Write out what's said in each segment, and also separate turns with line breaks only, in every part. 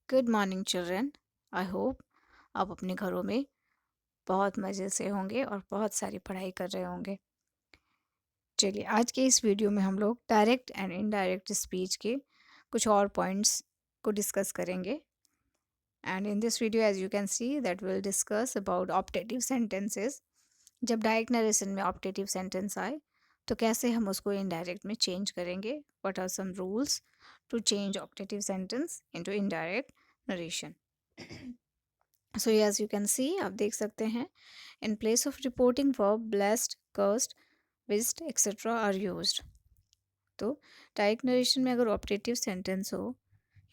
Good morning children. I hope आप अपने घरों में बहुत मज़े से होंगे और बहुत सारी पढ़ाई कर रहे होंगे। चलिए आज के इस वीडियो में हम लोग डायरेक्ट एंड इनडायरेक्ट स्पीच के कुछ और पॉइंट्स को डिस्कस करेंगे। And in this video as you can see that will discuss about optative sentences. जब डायरेक्ट नरेशन में ऑप्टेटिव सेंटेंस आए तो कैसे हम उसको इनडायरेक्ट में चेंज करेंगे, what are some rules to change optative sentence into indirect narration. So as you can see, आप देख सकते हैं, in place of reporting verb blessed, cursed, wished etc are used। तो डायरेक्ट नरेशन में अगर operative sentence हो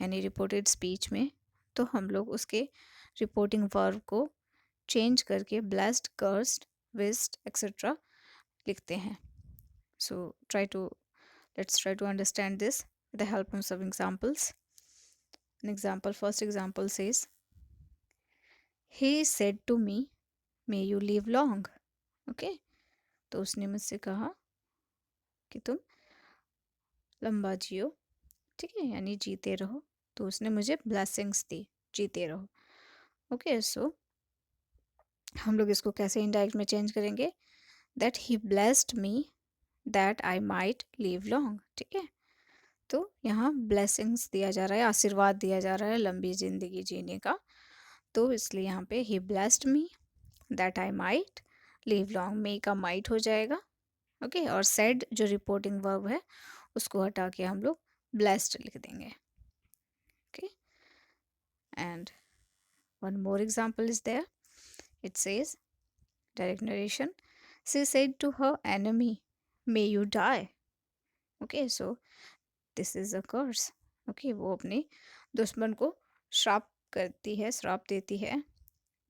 यानी reported speech में, तो हम लोग उसके रिपोर्टिंग वर्ब को चेंज करके ब्लेस्ड, कर्स्ड, विस्ड एक्सेट्रा लिखते हैं। So try to let's try to understand this with the help of some examples. An example, first example says, he said to me, may you live long। Okay, तो उसने मुझसे कहा कि तुम लंबा जियो, ठीक है, यानी जीते रहो। तो उसने मुझे ब्लेसिंग्स दी, जीते रहो। ओके, सो हम लोग इसको कैसे इनडायरेक्ट में चेंज करेंगे, that he blessed me that I might live long. ठीक है, तो यहाँ ब्लेसिंग्स दिया जा रहा है, आशीर्वाद दिया जा रहा है लंबी ज़िंदगी जीने का। तो इसलिए यहाँ पे he blessed me that I might live long, may का माइट हो जाएगा। ओके, और सेड जो रिपोर्टिंग वर्ब है उसको हटा के हम लोग ब्लेस्ड लिख देंगे। Okay, and one more example is there. It says, direct narration, she said to her enemy may you die. Okay, so this is a curse. Okay, वो अपने दुश्मन को श्राप करती है, श्राप देती है,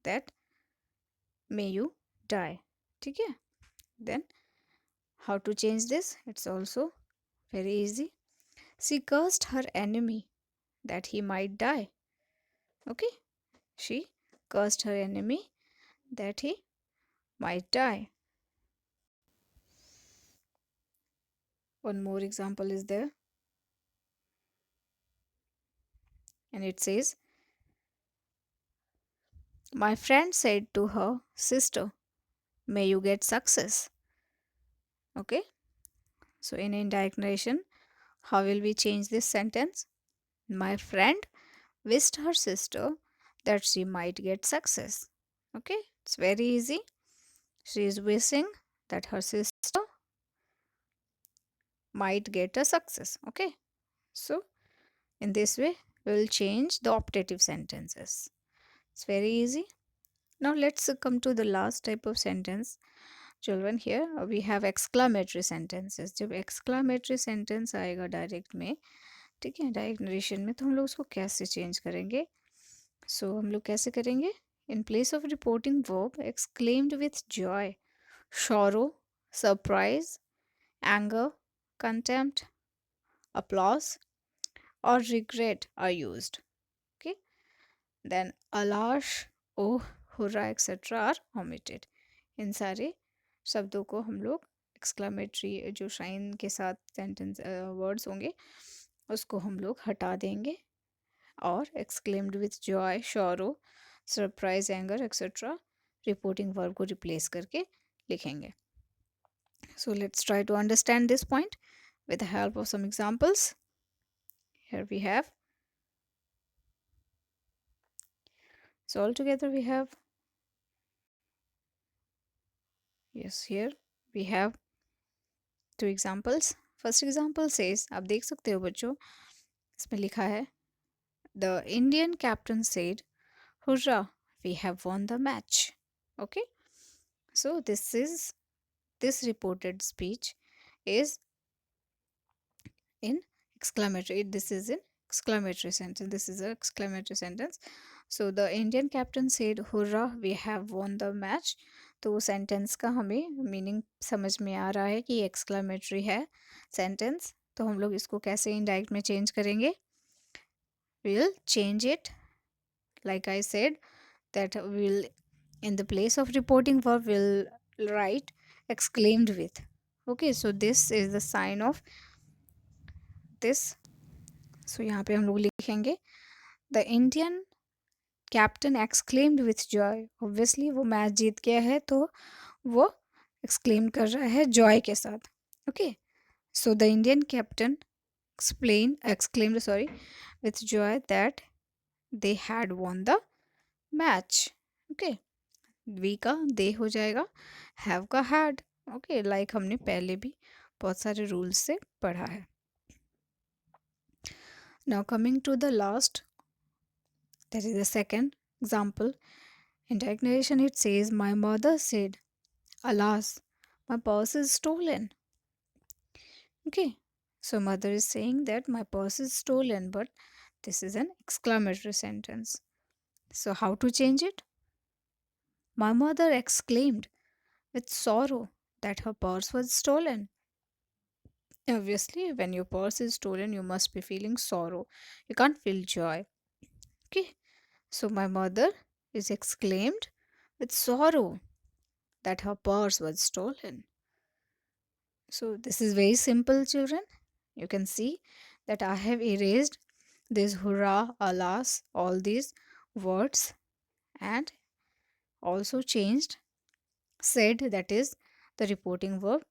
दैट मे यू डाई। ठीक है, then how to change this, it's also very easy. She cursed her enemy that he might die. Okay, she cursed her enemy that he might die. One more example is there, and it says, my friend said to her sister, may you get success. Okay, so in indirect narration, how will we change this sentence? My friend wished her sister that she might get success. Okay, it's very easy. She is wishing that her sister might get a success. Okay, so in this way we will change the optative sentences. It's very easy. Now let's come to the last type of sentence. Children, here we have exclamatory sentences. जब exclamatory sentence आएगा direct में, ठीक है, direct narration में, तो हम लोग उसको कैसे चेंज करेंगे? सो हम लोग कैसे करेंगे? In place of reporting verb exclaimed with joy, sorrow, surprise, anger, contempt, applause or regret are used. Okay, then alarsh, oh, hurrah etc are omitted. इन सारे शब्दों को हम लोग एक्सक्लामेटरी जो शाइन के साथ सेंटेंस वर्ड्स होंगे उसको हम लोग हटा देंगे और exclaimed with Joy, sorrow, surprise, anger etcetera reporting verb को रिप्लेस करके लिखेंगे. So let's try to understand this point with the help of some examples. Here we have, so all together we have, yes, here we have two examples. First example says, आप देख सकते हो बच्चों, इसमें लिखा है, the Indian captain said, hurrah, we have won the match. Okay, so this reported speech is in exclamatory, this is in exclamatory sentence, this is an exclamatory sentence. So the Indian captain said, hurrah, we have won the match. तो sentence का हमें meaning समझ में आ रहा है कि ये exclamatory है सेंटेंस. तो हम लोग इसको कैसे इनडायरेक्ट में चेंज करेंगे? we'll change it like I said, that we'll, in the place of reporting verb, we'll write exclaimed with. Okay, so this is the sign of this. So यहाँ पे हम लोग लिखेंगे the Indian captain exclaimed with Joy. Obviously वो match जीत गया है तो वो एक्सक्लेम कर रहा है जॉय के साथ। Okay, so the Indian captain exclaimed sorry with joy that they had won the match। Okay, we का दे हो जाएगा, हैव का हैड। ओके, लाइक हमने पहले भी बहुत सारे रूल्स से पढ़ा है। Now coming to the last, that is the second example. In direct narration, it says, my mother said, alas, my purse is stolen. Okay, so mother is saying that my purse is stolen, but this is an exclamatory sentence. So, how to change it? My mother exclaimed with sorrow that her purse was stolen. Obviously, when your purse is stolen, you must be feeling sorrow. You can't feel joy. Okay, so my mother is exclaimed with sorrow that her purse was stolen. So, this is very simple, children. You can see that I have erased this hurrah, alas, all these words, and also changed said, that is the reporting verb,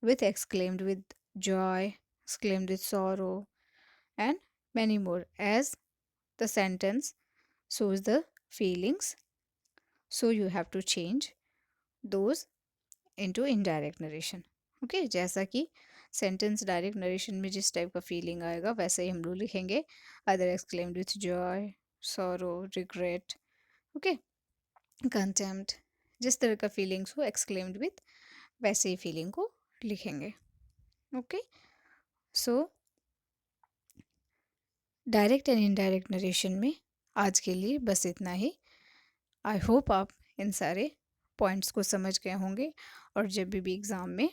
with exclaimed with joy, exclaimed with sorrow, and many more, as the sentence shows the feelings. So, you have to change those into indirect narration। Okay, जैसा कि sentence direct narration में जिस type का feeling आएगा वैसे ही हम लोग लिखेंगे, other exclaimed with Joy, sorrow, regret, okay, contempt, जिस तरह का फीलिंग्स हो एक्सक्लेम्ड विथ वैसे ही फीलिंग को लिखेंगे। Okay, so direct and indirect narration में आज के लिए बस इतना ही। आई होप आप इन सारे पॉइंट्स को समझ गए होंगे, और जब भी एग्ज़ाम में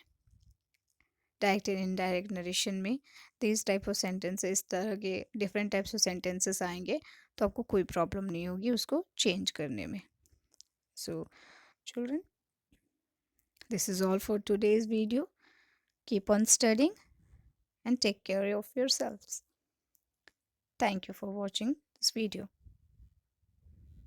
डायरेक्ट एंड इनडायरेक्ट नरेशन में दिस टाइप ऑफ सेंटेंसेस, इस तरह के डिफरेंट टाइप्स ऑफ सेंटेंसेस आएंगे तो आपको कोई प्रॉब्लम नहीं होगी उसको चेंज करने में। So children, this is all for today's video. Keep on studying and take care of yourselves. Thank you for watching this video.